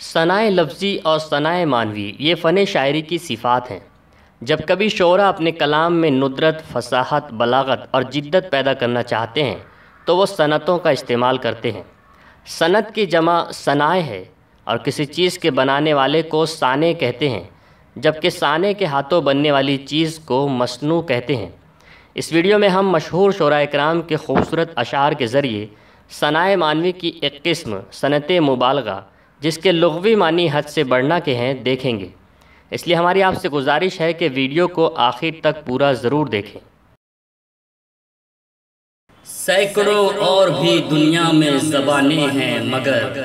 ثنائے لفظی اور ثنائے معنوی یہ فن شاعری کی صفات ہیں۔ جب کبھی شعراء اپنے کلام میں ندرت، فصاحت، بلاغت اور جدت پیدا کرنا چاہتے ہیں تو وہ صنعتوں کا استعمال کرتے ہیں۔ صنعت کی جمع صنائع ہے اور کسی چیز کے بنانے والے کو صانع کہتے ہیں، جبکہ صانع کے ہاتھوں بننے والی چیز کو مصنوع کہتے ہیں۔ اس ویڈیو میں ہم مشہور شعراء کرام کے خوبصورت اشعار کے ذریعے ثنائے معنوی کی ایک قسم صنعت مبالغہ، جس کے لغوی معنی حد سے بڑھنا کے ہیں، دیکھیں گے۔ اس لیے ہماری آپ سے گزارش ہے کہ ویڈیو کو آخر تک پورا ضرور دیکھیں۔ سینکڑوں اور بھی دنیا میں زبانیں ہیں، مگر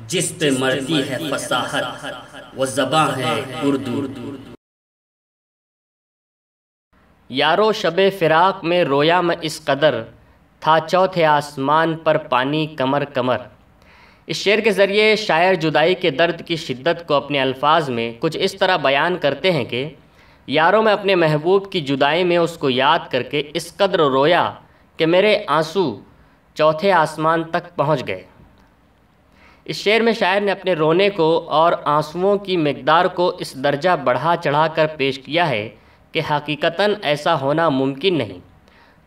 جس پہ مرتی ہے فصاحت وہ زباں ہے اردو۔ یارو شب فراق میں رویا میں اس قدر، تھا چوتھے آسمان پر پانی کمر کمر۔ اس شعر کے ذریعے شاعر جدائی کے درد کی شدت کو اپنے الفاظ میں کچھ اس طرح بیان کرتے ہیں کہ یاروں میں اپنے محبوب کی جدائی میں اس کو یاد کر کے اس قدر رویا کہ میرے آنسو چوتھے آسمان تک پہنچ گئے۔ اس شعر میں شاعر نے اپنے رونے کو اور آنسوؤں کی مقدار کو اس درجہ بڑھا چڑھا کر پیش کیا ہے کہ حقیقتاً ایسا ہونا ممکن نہیں۔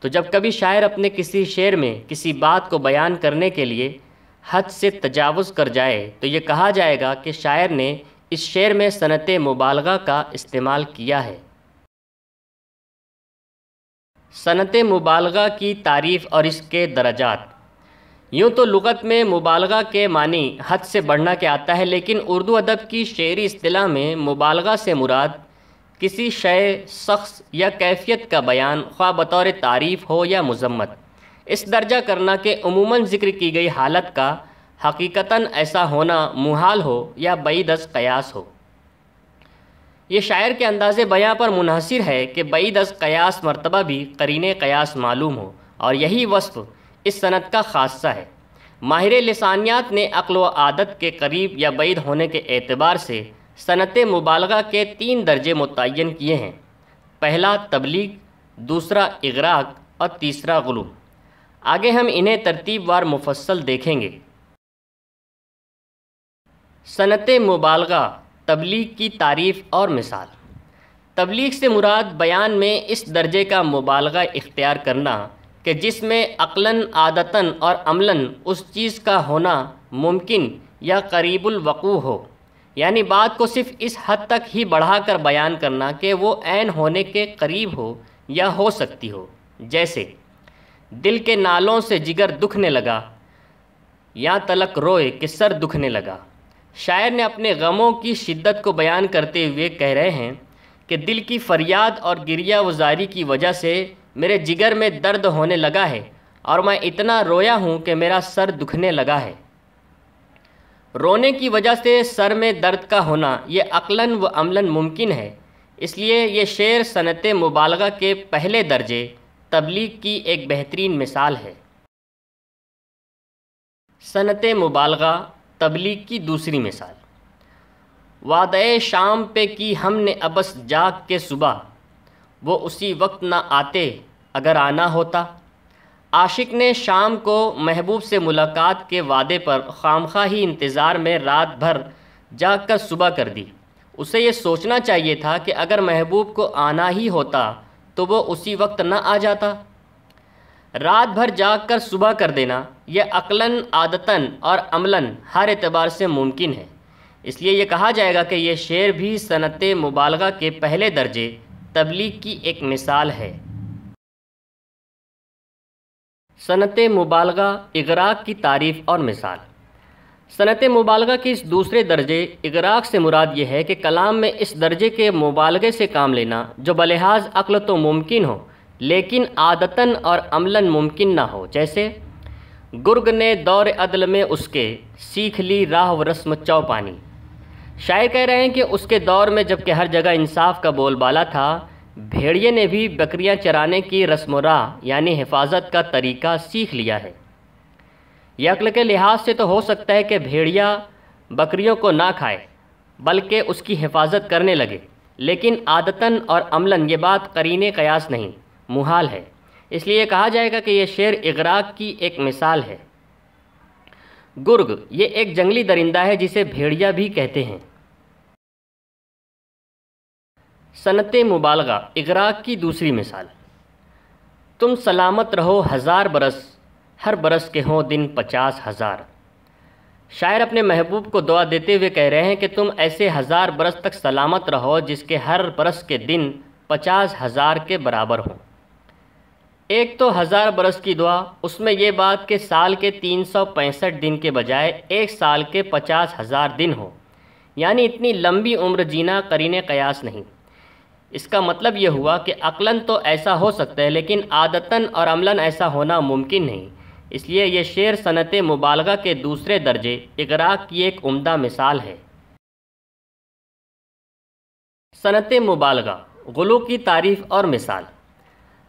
تو جب کبھی شاعر اپنے کسی شعر میں کسی بات کو بیان کرنے کے لیے حد سے تجاوز کر جائے تو یہ کہا جائے گا کہ شاعر نے اس شعر میں صنعت مبالغہ کا استعمال کیا ہے۔ صنعت مبالغہ کی تعریف اور اس کے درجات۔ یوں تو لغت میں مبالغہ کے معنی حد سے بڑھنا کے آتا ہے، لیکن اردو ادب کی شعری اصطلاح میں مبالغہ سے مراد کسی شے، شخص یا کیفیت کا بیان، خواہ بطور تعریف ہو یا مذمت، اس درجہ کرنا کہ عموماً ذکر کی گئی حالت کا حقیقتاً ایسا ہونا محال ہو یا بعید از قیاس ہو۔ یہ شاعر کے انداز بیاں پر منحصر ہے کہ بعید از قیاس مرتبہ بھی قرین قیاس معلوم ہو، اور یہی وصف اس صنعت کا خاصہ ہے۔ ماہر لسانیات نے عقل و عادت کے قریب یا بعید ہونے کے اعتبار سے صنعت مبالغہ کے 3 درجے متعین کیے ہیں: پہلا تبلیغ، دوسرا اغراق اور تیسرا غلو۔ آگے ہم انہیں ترتیب وار مفصل دیکھیں گے۔ صنعت مبالغہ، تبلیغ کی تعریف اور مثال۔ تبلیغ سے مراد بیان میں اس درجے کا مبالغہ اختیار کرنا کہ جس میں عقلاً، عادتاً اور عملاً اس چیز کا ہونا ممکن یا قریب الوقوع ہو، یعنی بات کو صرف اس حد تک ہی بڑھا کر بیان کرنا کہ وہ عین ہونے کے قریب ہو یا ہو سکتی ہو، جیسے دل کے نالوں سے جگر دکھنے لگا، یا تلک روئے کہ سر دکھنے لگا۔ شاعر نے اپنے غموں کی شدت کو بیان کرتے ہوئے کہہ رہے ہیں کہ دل کی فریاد اور گریہ وزاری کی وجہ سے میرے جگر میں درد ہونے لگا ہے اور میں اتنا رویا ہوں کہ میرا سر دکھنے لگا ہے۔ رونے کی وجہ سے سر میں درد کا ہونا یہ عقلاً و عملاً ممکن ہے، اس لیے یہ شعر صنعت مبالغہ کے پہلے درجے تبلیغ کی ایک بہترین مثال ہے۔ صنعت مبالغہ، تبلیغ کی دوسری مثال۔ وعدہ شام پہ کی ہم نے ابس جاگ کے صبح، وہ اسی وقت نہ آتے اگر آنا ہوتا۔ عاشق نے شام کو محبوب سے ملاقات کے وعدے پر خامخواہی انتظار میں رات بھر جاگ کر صبح کر دی۔ اسے یہ سوچنا چاہیے تھا کہ اگر محبوب کو آنا ہی ہوتا تو وہ اسی وقت نہ آ جاتا۔ رات بھر جاگ کر صبح کر دینا یہ عقلاً، عادتاً اور عملاً ہر اعتبار سے ممکن ہے، اس لیے یہ کہا جائے گا کہ یہ شعر بھی صنعت مبالغہ کے پہلے درجے تبلیغ کی ایک مثال ہے۔ صنعت مبالغہ، اغراق کی تعریف اور مثال۔ صنعت مبالغہ کے اس دوسرے درجے اغراق سے مراد یہ ہے کہ کلام میں اس درجے کے مبالغے سے کام لینا جو بلحاظ عقل تو ممکن ہو لیکن عادتاً اور عملاً ممکن نہ ہو، جیسے گرگ نے دور عدل میں اس کے سیکھ لی راہ و رسم چوپانی۔ شاعر کہہ رہے ہیں کہ اس کے دور میں جب کہ ہر جگہ انصاف کا بول بالا تھا، بھیڑیے نے بھی بکریاں چرانے کی رسم و راہ یعنی حفاظت کا طریقہ سیکھ لیا ہے۔ یہ عقل کے لحاظ سے تو ہو سکتا ہے کہ بھیڑیا بکریوں کو نہ کھائے بلکہ اس کی حفاظت کرنے لگے، لیکن عادتاً اور عملاً یہ بات قرین قیاس نہیں، محال ہے، اس لیے یہ کہا جائے گا کہ یہ شعر اغراق کی ایک مثال ہے۔ گرگ یہ ایک جنگلی درندہ ہے جسے بھیڑیا بھی کہتے ہیں۔ صنعت مبالغہ اغراق کی دوسری مثال۔ تم سلامت رہو 1000 برس، ہر برس کے ہوں دن 50,000۔ شاعر اپنے محبوب کو دعا دیتے ہوئے کہہ رہے ہیں کہ تم ایسے 1000 برس تک سلامت رہو جس کے ہر برس کے دن 50,000 کے برابر ہوں۔ ایک تو 1000 برس کی دعا، اس میں یہ بات کہ سال کے 365 دن کے بجائے ایک سال کے 50,000 دن ہوں، یعنی اتنی لمبی عمر جینا قرین قیاس نہیں۔ اس کا مطلب یہ ہوا کہ عقلاً تو ایسا ہو سکتا ہے لیکن عادتاً اور عملاً ایسا ہونا ممکن نہیں۔ اس لیے یہ شعر صنعت مبالغہ کے دوسرے درجے اغراق کی ایک عمدہ مثال ہے۔ صنعت مبالغہ غلو کی تعریف اور مثال۔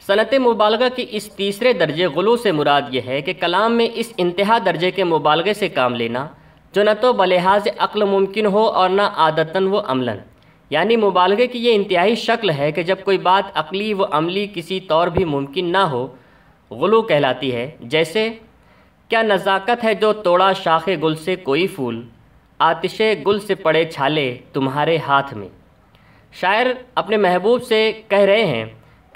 صنعت مبالغہ کی اس تیسرے درجے غلو سے مراد یہ ہے کہ کلام میں اس انتہا درجے کے مبالغے سے کام لینا جو نہ تو بلحاظ عقل ممکن ہو اور نہ عادتاً و عملاً، یعنی مبالغے کی یہ انتہائی شکل ہے کہ جب کوئی بات عقلی و عملی کسی طور بھی ممکن نہ ہو، غلو کہلاتی ہے۔ جیسے کیا نزاکت ہے جو توڑا شاخ گل سے کوئی پھول، آتش گل سے پڑے چھالے تمہارے ہاتھ میں۔ شاعر اپنے محبوب سے کہہ رہے ہیں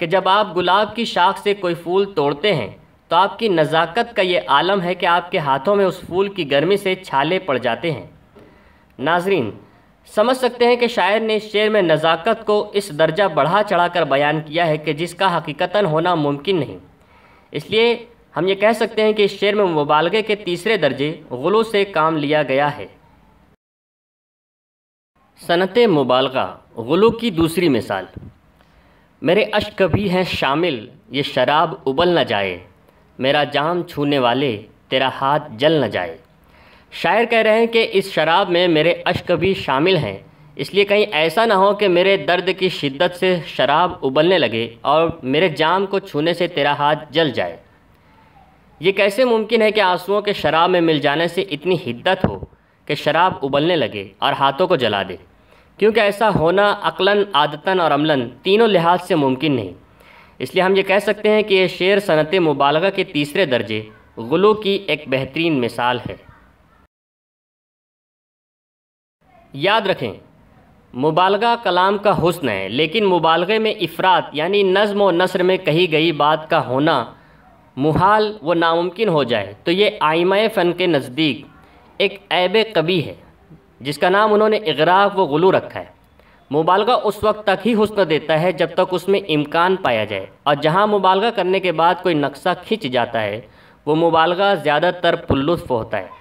کہ جب آپ گلاب کی شاخ سے کوئی پھول توڑتے ہیں تو آپ کی نزاکت کا یہ عالم ہے کہ آپ کے ہاتھوں میں اس پھول کی گرمی سے چھالے پڑ جاتے ہیں۔ ناظرین سمجھ سکتے ہیں کہ شاعر نے اس شعر میں نزاکت کو اس درجہ بڑھا چڑھا کر بیان کیا ہے کہ جس کا حقیقتاً ہونا ممکن نہیں۔ اس لیے ہم یہ کہہ سکتے ہیں کہ اس شعر میں مبالغے کے تیسرے درجے غلو سے کام لیا گیا ہے۔ صنعت مبالغہ غلو کی دوسری مثال۔ میرے اشک کبھی ہیں شامل یہ شراب ابل نہ جائے، میرا جام چھونے والے تیرا ہاتھ جل نہ جائے۔ شاعر کہہ رہے ہیں کہ اس شراب میں میرے اشک بھی شامل ہیں، اس لیے کہیں ایسا نہ ہو کہ میرے درد کی شدت سے شراب ابلنے لگے اور میرے جام کو چھونے سے تیرا ہاتھ جل جائے۔ یہ کیسے ممکن ہے کہ آنسوؤں کے شراب میں مل جانے سے اتنی حدت ہو کہ شراب ابلنے لگے اور ہاتھوں کو جلا دے؟ کیونکہ ایسا ہونا عقلاً، عادتاً اور عملاً تینوں لحاظ سے ممکن نہیں۔ اس لیے ہم یہ کہہ سکتے ہیں کہ یہ شعر صنعت مبالغہ کے تیسرے درجے غلو کی ایک بہترین مثال ہے۔ یاد رکھیں مبالغہ کلام کا حسن ہے، لیکن مبالغے میں افراط یعنی نظم و نثر میں کہی گئی بات کا ہونا محال و ناممکن ہو جائے تو یہ آئمہ فن کے نزدیک ایک عیب قبیح ہے جس کا نام انہوں نے اغراق و غلو رکھا ہے۔ مبالغہ اس وقت تک ہی حسن دیتا ہے جب تک اس میں امکان پایا جائے، اور جہاں مبالغہ کرنے کے بعد کوئی نقصہ کھنچ جاتا ہے وہ مبالغہ زیادہ تر پرلطف ہوتا ہے۔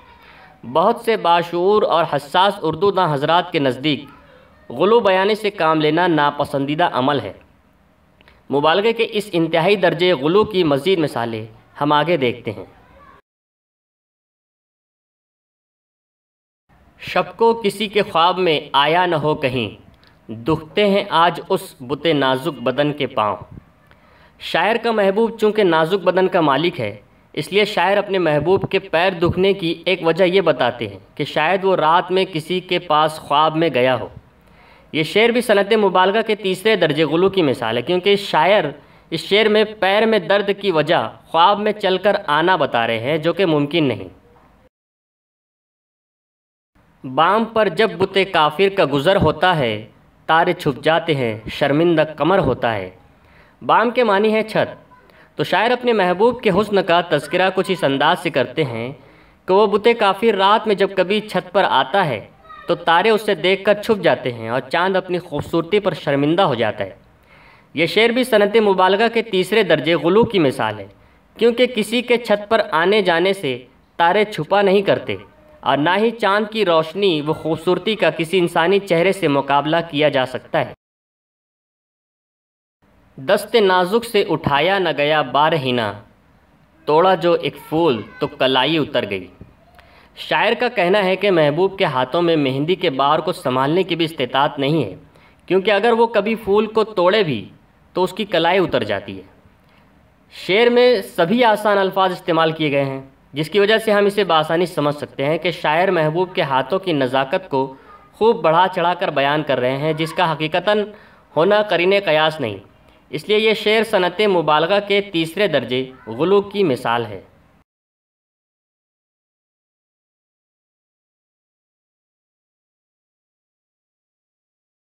بہت سے باشعور اور حساس اردو داں حضرات کے نزدیک غلو بیانے سے کام لینا ناپسندیدہ عمل ہے۔ مبالغے کے اس انتہائی درجے غلو کی مزید مثالیں ہم آگے دیکھتے ہیں۔ شب کو کسی کے خواب میں آیا نہ ہو کہیں، دکھتے ہیں آج اس بت نازک بدن کے پاؤں۔ شاعر کا محبوب چونکہ نازک بدن کا مالک ہے، اس لیے شاعر اپنے محبوب کے پیر دکھنے کی ایک وجہ یہ بتاتے ہیں کہ شاید وہ رات میں کسی کے پاس خواب میں گیا ہو۔ یہ شعر بھی صنعت مبالغہ کے تیسرے درجے غلو کی مثال ہے، کیونکہ شاعر اس شعر میں پیر میں درد کی وجہ خواب میں چل کر آنا بتا رہے ہیں جو کہ ممکن نہیں۔ بام پر جب بت کافر کا گزر ہوتا ہے، تارے چھپ جاتے ہیں شرمندہ قمر ہوتا ہے۔ بام کے معنی ہے چھت، تو شاعر اپنے محبوب کے حسن کا تذکرہ کچھ اس انداز سے کرتے ہیں کہ وہ بت کافر رات میں جب کبھی چھت پر آتا ہے تو تارے اسے دیکھ کر چھپ جاتے ہیں اور چاند اپنی خوبصورتی پر شرمندہ ہو جاتا ہے۔ یہ شعر بھی صنعت مبالغہ کے تیسرے درجے غلو کی مثال ہے، کیونکہ کسی کے چھت پر آنے جانے سے تارے چھپا نہیں کرتے اور نہ ہی چاند کی روشنی و خوبصورتی کا کسی انسانی چہرے سے مقابلہ کیا جا سکتا ہے۔ دست نازک سے اٹھایا نہ گیا بار ہینا، توڑا جو ایک پھول تو کلائی اتر گئی۔ شاعر کا کہنا ہے کہ محبوب کے ہاتھوں میں مہندی کے بار کو سنبھالنے کی بھی استطاعت نہیں ہے، کیونکہ اگر وہ کبھی پھول کو توڑے بھی تو اس کی کلائی اتر جاتی ہے۔ شعر میں سبھی آسان الفاظ استعمال کیے گئے ہیں، جس کی وجہ سے ہم اسے بآسانی سمجھ سکتے ہیں کہ شاعر محبوب کے ہاتھوں کی نزاکت کو خوب بڑھا چڑھا کر بیان کر رہے ہیں، جس کا حقیقتاً ہونا قرین قیاس نہیں۔ اس لیے یہ شعر صنعت مبالغہ کے تیسرے درجے غلو کی مثال ہے۔